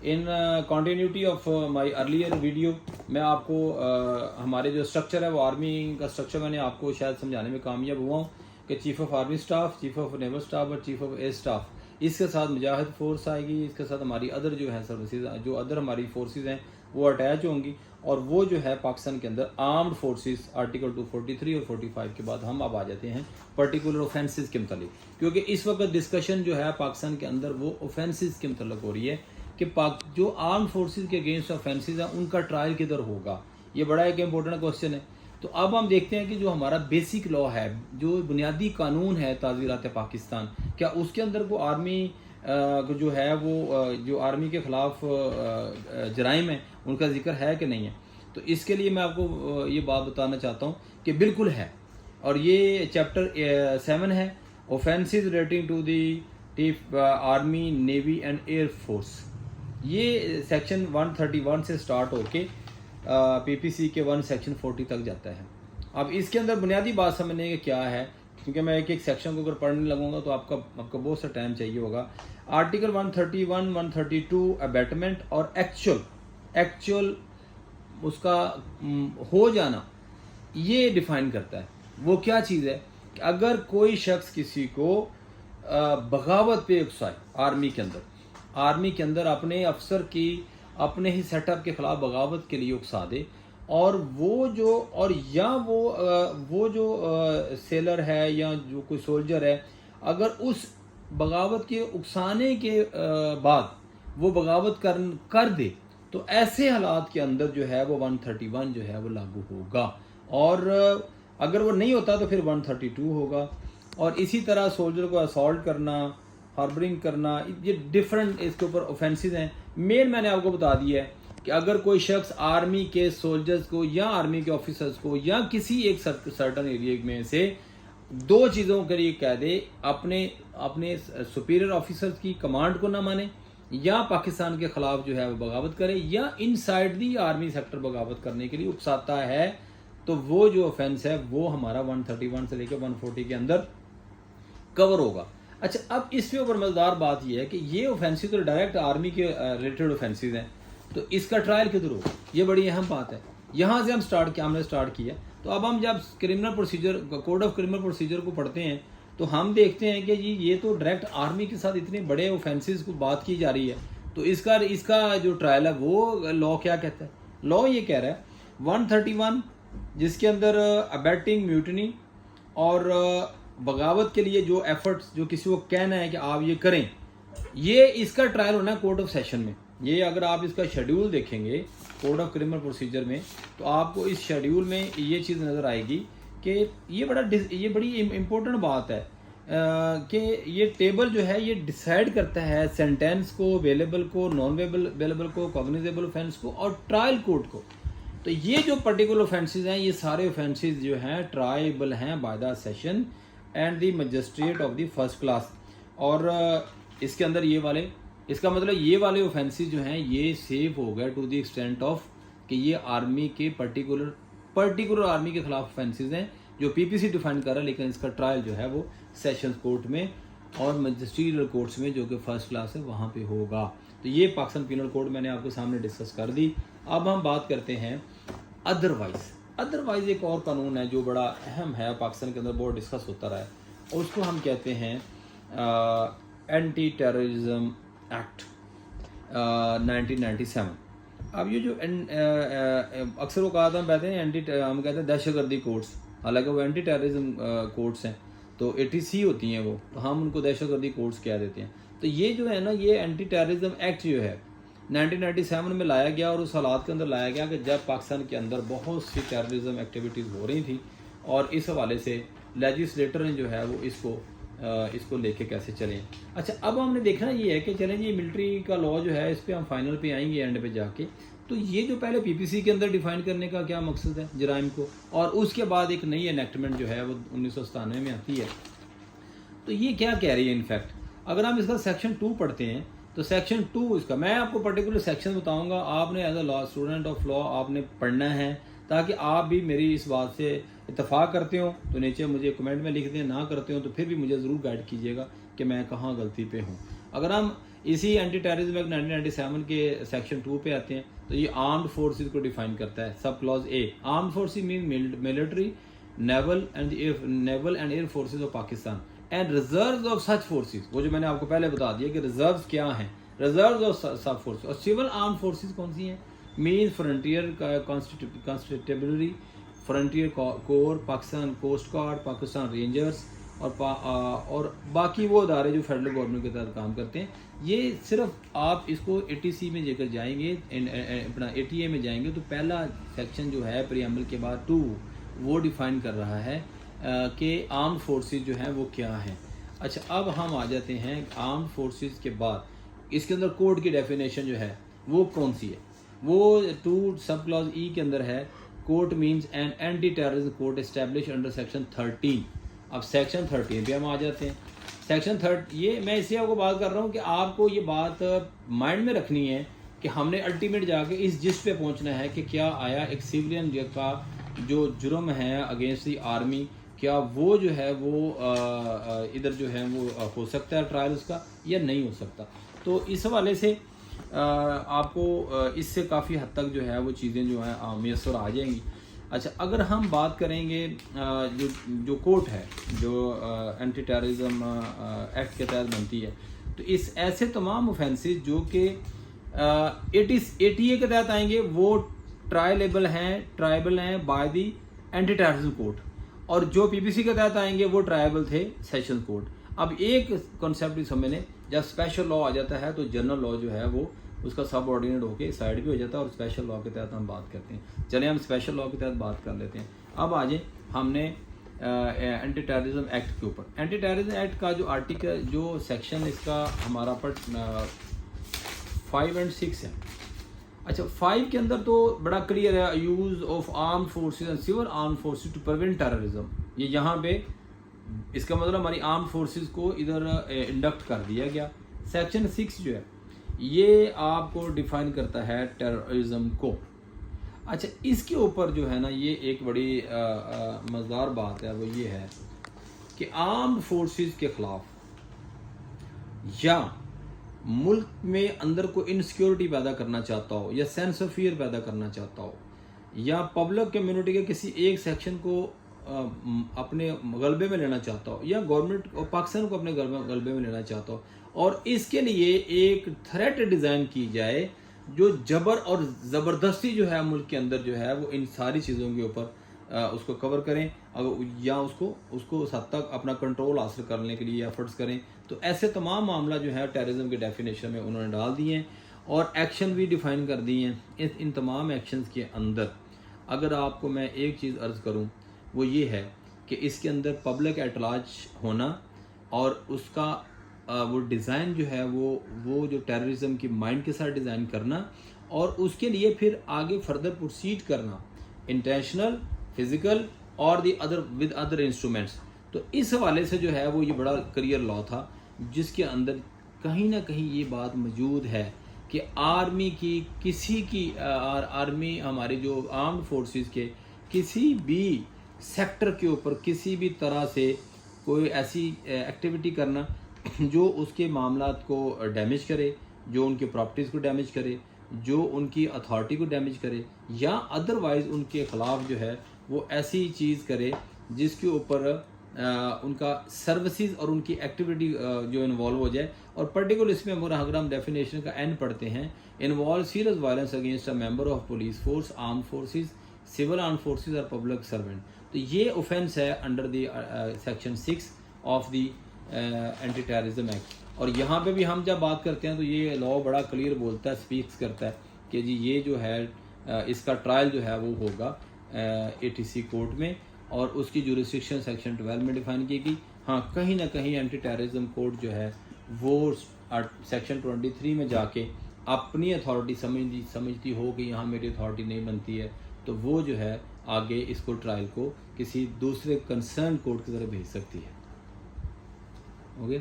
In continuity of my earlier video मैं आपको हमारे जो स्ट्रक्चर है वो आर्मी का स्ट्रक्चर मैंने आपको शायद समझाने में कामयाब हुआ हूँ कि chief of army staff, chief of naval staff और चीफ ऑफ एयर स्टाफ, इसके साथ मुजाहिद फोर्स आएगी, इसके साथ हमारी अदर जो है सर्विसेज, जो अदर हमारी फोर्सेज हैं वो अटैच होंगी, और वो जो है पाकिस्तान के अंदर आर्म्ड फोर्सेस आर्टिकल 243 और 45 के बाद हम अब आ जाते हैं पर्टिकुलर ऑफेंसेस के मतलब, क्योंकि इस वक्त डिस्कशन जो है पाकिस्तान के अंदर वो ऑफेंसेस के मतलब हो रही है कि जो आर्म फोर्सेस के अगेंस्ट ऑफेंसेस हैं उनका ट्रायल किधर होगा। ये बड़ा एक इम्पोर्टेंट क्वेश्चन है। तो अब हम देखते हैं कि जो हमारा बेसिक लॉ है, जो बुनियादी कानून है ताज़ीरात पाकिस्तान, क्या उसके अंदर को आर्मी जो है वो जो आर्मी के ख़िलाफ़ जराइम है उनका जिक्र है कि नहीं है। तो इसके लिए मैं आपको ये बात बताना चाहता हूँ कि बिल्कुल है, और ये चैप्टर 7 है, offences relating to the army, navy and air force. ये सेक्शन 131 से स्टार्ट होके पीपीसी के 1 सेक्शन 40 तक जाता है। अब इसके अंदर बुनियादी बात समझने के क्या है, क्योंकि मैं एक एक सेक्शन को अगर पढ़ने लगूंगा तो आपका बहुत सा टाइम चाहिए होगा। आर्टिकल 131, 132 अबैटमेंट और एक्चुअल उसका हो जाना ये डिफाइन करता है। वो क्या चीज़ है कि अगर कोई शख्स किसी को बगावत पे उकसाए आर्मी के अंदर अपने अफसर की अपने ही सेटअप के खिलाफ बगावत के लिए उकसा दे, और वो जो सेलर है या जो कोई सोल्जर है अगर उस बगावत के उकसाने के बाद वो बगावत कर दे, तो ऐसे हालात के अंदर जो है वो 131 जो है वो लागू होगा, और अगर वो नहीं होता तो फिर 132 होगा। और इसी तरह सोल्जर को असॉल्ट करना, हार्बरिंग करना, ये डिफरेंट इसके ऊपर ऑफेंसेस हैं। मेन मैंने आपको बता दिया है कि अगर कोई शख्स आर्मी के सोल्जर्स को या आर्मी के ऑफिसर्स को या किसी एक सर्टन एरिया में से दो चीज़ों के लिए कह दे, अपने सुपीरियर ऑफिसर्स की कमांड को ना माने, या पाकिस्तान के खिलाफ जो है वो बगावत करे, या इनसाइड दी आर्मी सेक्टर बगावत करने के लिए उकसाता है, तो वो जो ऑफेंस है वो हमारा 131 से लेकर 140 के अंदर कवर होगा। अच्छा, अब इसके ऊपर मजेदार बात यह है कि ये ऑफेंसिव तो डायरेक्ट आर्मी के रिलेटेड ऑफेंसिव हैं, तो इसका ट्रायल किधर होगा, ये बड़ी अहम बात है। यहाँ से हमने स्टार्ट किया। तो अब हम जब criminal procedure, code of criminal procedure को पढ़ते हैं तो हम देखते हैं कि जी ये तो डायरेक्ट आर्मी के साथ इतने बड़े ऑफेंसेस को बात की जा रही है, तो इसका जो ट्रायल है वो लॉ क्या कहता है। लॉ ये कह रहा है 131 जिसके अंदर अबैटिंग, म्यूटनी और बगावत के लिए जो एफर्ट्स, जो किसी को कहना है कि आप ये करें, ये इसका ट्रायल होना है कोर्ट ऑफ सेशन में। ये अगर आप इसका शेड्यूल देखेंगे कोड ऑफ क्रिमिनल प्रोसीजर में, तो आपको इस शेड्यूल में ये चीज़ नज़र आएगी कि ये बड़ी इम्पोर्टेंट बात है कि ये टेबल जो है ये डिसाइड करता है सेंटेंस को, अवेलेबल को, नॉन अवेलेबल को, कॉग्निजेबल ऑफेंस को और ट्रायल कोर्ट को। तो ये जो पर्टिकुलर ऑफेंसेस हैं, ये सारे ऑफेंसेस जो हैं ट्रायबल हैं by the session and the magistrate of the first class. और इसके अंदर ये वाले, इसका मतलब ये वाले ऑफेंसेस जो हैं ये सेव हो गए टू द एक्सटेंट ऑफ कि ये आर्मी के पर्टिकुलर आर्मी के खिलाफ ऑफेंसेस हैं जो पीपीसी डिफाइन कर रहा है, लेकिन इसका ट्रायल जो है वो सेशंस कोर्ट में और मजिस्ट्रियल कोर्ट्स में जो कि फर्स्ट क्लास है वहाँ पे होगा। तो ये पाकिस्तान पीनल कोड मैंने आपके सामने डिस्कस कर दी। अब हम बात करते हैं अदरवाइज एक और कानून है जो बड़ा अहम है, पाकिस्तान के अंदर बहुत डिस्कस होता रहा है, और उसको हम कहते हैं एंटी टेररिज्म एक्ट 1997। अब ये जो अक्सर वो कहा था, हम कहते हैं दहशतगर्दी कोर्ट्स, हालांकि वो एंटी टेररिज्म कोर्ट्स हैं, तो ATC होती हैं वो, तो हम उनको दहशतगर्दी कोर्ट्स कह देते हैं। तो ये जो है ना, ये एंटी टेररिज्म एक्ट जो है 1997 में लाया गया, और उस हालात के अंदर लाया गया कि जब पाकिस्तान के अंदर बहुत सी टेररिज्म एक्टिविटीज़ हो रही थी, और इस हवाले से लेजिस्लेटर ने जो है वो इसको लेके कैसे चलें। अच्छा, अब हमने देखना ये है कि चलें ये मिलिट्री का लॉ जो है इस पर हम फाइनल पे आएंगे एंड पे जाके। तो ये जो पहले पीपीसी के अंदर डिफाइन करने का क्या मकसद है जराइम को, और उसके बाद एक नई एनेक्टमेंट जो है वो 1997 में आती है। तो ये क्या कह रही है, इनफैक्ट अगर हम इसका सेक्शन 2 पढ़ते हैं तो सेक्शन 2 इसका, मैं आपको पर्टिकुलर सेक्शन बताऊंगा, आपने as a law student of law आपने पढ़ना है, ताकि आप भी मेरी इस बात से इत्तेफाक करते हो तो नीचे मुझे कमेंट में लिख दें, ना करते हो तो फिर भी मुझे ज़रूर गाइड कीजिएगा कि मैं कहाँ गलती पे हूँ। अगर हम اسی اینٹی ٹیررزم ایکٹ 1997 کے سیکشن 2 پہ آتے ہیں. تو یہ آرمڈ فورسز کو ڈیفائن کرتا ہے. Sub clause A, armed forces مین military, naval and air forces of Pakistan and reserves of such forces. وہ جو میں نے آپ کو پہلے بتا دیا کہ ریزروز کیا ہیں، ریزروز آف سب فورسز. اور سول آرمڈ فورسز کون سی ہیں؟ مین frontier constabulary, frontier corps, Pakistan coast guard, Pakistan rangers اور باقی وہ ادارے جو فیڈرل گورنمنٹ کے تحت کام کرتے ہیں. یہ صرف آپ اس کو ATC میں لے کر جائیں گے، اپنا ATA میں جائیں گے تو پہلا سیکشن جو ہے پریامبل کے بعد 2 وہ ڈیفائن کر رہا ہے کہ آرمڈ فورسز جو ہیں وہ کیا ہیں. اچھا اب ہم آ جاتے ہیں آرمڈ فورسز کے بعد اس کے اندر کوڈ کی ڈیفینیشن جو ہے وہ کون سی ہے. وہ 2 سب کلاز E کے اندر ہے، code means an anti terrorism code establish under section 13. اب سیکشن 13 پہ ہم آ جاتے ہیں. سیکشن 30 یہ میں اس لیے آپ کو بات کر رہا ہوں کہ آپ کو یہ بات مائنڈ میں رکھنی ہے کہ ہم نے الٹیمیٹ جا کے اس جسٹ پہ پہنچنا ہے کہ کیا آیا ایک سیولین کا جو جرم ہے اگینسٹ دی آرمی، کیا وہ جو ہے وہ ادھر جو ہے وہ ہو سکتا ہے ٹرائل اس کا یا نہیں ہو سکتا. تو اس حوالے سے آپ کو اس سے کافی حد تک جو ہے وہ چیزیں جو ہیں میسر آ جائیں گی. اچھا اگر ہم بات کریں گے جو کورٹ ہے جو اینٹی ٹیررزم ایکٹ کے تحت بنتی ہے، تو اس ایسے تمام اوفینسز جو کہ ATA کے تحت آئیں گے وہ ٹرائبل ہیں by the anti terrorism court, اور جو PPC کے تحت آئیں گے وہ ٹرائبل تھے سیشن کورٹ. اب ایک کنسیپٹ سمجھ لیں، جب اسپیشل لا آ جاتا ہے تو جنرل لا جو ہے وہ اس کا سب آرڈینیٹ ہو کے سائڈ بھی ہو جاتا ہے اور اسپیشل لا کے تحت ہم بات کرتے ہیں. چلیں ہم اسپیشل لا کے تحت بات کر لیتے ہیں. اب آ جائیں ہم نے اینٹی ٹیررزم ایکٹ کے اوپر. اینٹی ٹیررزم ایکٹ کا جو آرٹیکل جو سیکشن اس کا ہمارا 5 اور 6 ہے. اچھا 5 کے اندر تو بڑا کلیئر ہے، use of armed forces and civil armed forces to prevent terrorism. یہ یہاں پہ اس کا مطلب ہماری آرمڈ فورسز کو ادھر انڈکٹ کر دیا گیا. سیکشن 6 جو ہے یہ آپ کو ڈیفائن کرتا ہے ٹیررزم کو. اچھا اس کے اوپر جو ہے نا یہ ایک بڑی مزدار بات ہے، وہ یہ ہے کہ آرمڈ فورسز کے خلاف یا ملک میں اندر کو انسیکیورٹی پیدا کرنا چاہتا ہو یا سینس آف فیئر پیدا کرنا چاہتا ہو یا پبلک کمیونٹی کے کسی ایک سیکشن کو اپنے غلبے میں لینا چاہتا ہو یا گورنمنٹ اور پاکستان کو اپنے غلبے میں لینا چاہتا ہو، اور اس کے لیے ایک تھریٹ ڈیزائن کی جائے جو جبر اور زبردستی جو ہے ملک کے اندر جو ہے وہ ان ساری چیزوں کے اوپر اس کو کور کریں یا اس کو اس حد تک اپنا کنٹرول حاصل کرنے کے لیے ایفرٹس کریں. تو ایسے تمام معاملہ جو ہے ٹیررزم کے ڈیفینیشن میں انہوں نے ڈال دیے ہیں اور ایکشن بھی ڈیفائن کر دی ہیں. ان تمام ایکشنز کے اندر اگر آپ کو میں ایک چیز عرض کروں وہ یہ ہے کہ اس کے اندر پبلک ایٹ لارج ہونا اور اس کا وہ ڈیزائن جو ہے وہ جو ٹیررزم کی مائنڈ کے ساتھ ڈیزائن کرنا اور اس کے لیے پھر آگے فردر پروسیڈ کرنا انٹینشنل، فزیکل اور the other with other instruments. تو اس حوالے سے جو ہے وہ یہ بڑا کلیئر لا تھا جس کے اندر کہیں نہ کہیں یہ بات موجود ہے کہ آرمی کی کسی کی آرمی ہمارے جو آرمڈ فورسز کے کسی بھی سیکٹر کے اوپر کسی بھی طرح سے کوئی ایسی ایکٹیویٹی کرنا جو اس کے معاملات کو ڈیمیج کرے، جو ان کے پراپرٹیز کو ڈیمیج کرے، جو ان کی اتھارٹی کو ڈیمیج کرے یا ادروائز ان کے خلاف جو ہے وہ ایسی چیز کرے جس کے اوپر ان کا سروسز اور ان کی ایکٹیویٹی جو انوالو ہو جائے. اور پرٹیکولر اس میں اگر ہم ڈیفینیشن کا این پڑھتے ہیں، involve serious violence against a member of police force, armed forces, civil armed forces اور پبلک سرونٹ. تو یہ اوفینس ہے under the section 6 of the anti terrorism act. اور یہاں پہ بھی ہم جب بات کرتے ہیں تو یہ لا بڑا کلیئر بولتا ہے، اسپیکس کرتا ہے کہ جی یہ جو ہے اس کا ٹرائل جو ہے وہ ہوگا ATC کورٹ میں اور اس کی جورسڈکشن سیکشن 12 میں ڈیفائن کی گئی. ہاں کہیں نہ کہیں اینٹی ٹیررزم کورٹ جو ہے وہ سیکشن 23 میں جا کے اپنی اتھارٹی سمجھتی ہو کہ یہاں میری اتھارٹی نہیں بنتی ہے تو وہ جو ہے آگے اس کو ٹرائل کو کسی دوسرے کنسرن کورٹ کی طرف بھیج سکتی ہے. اوکے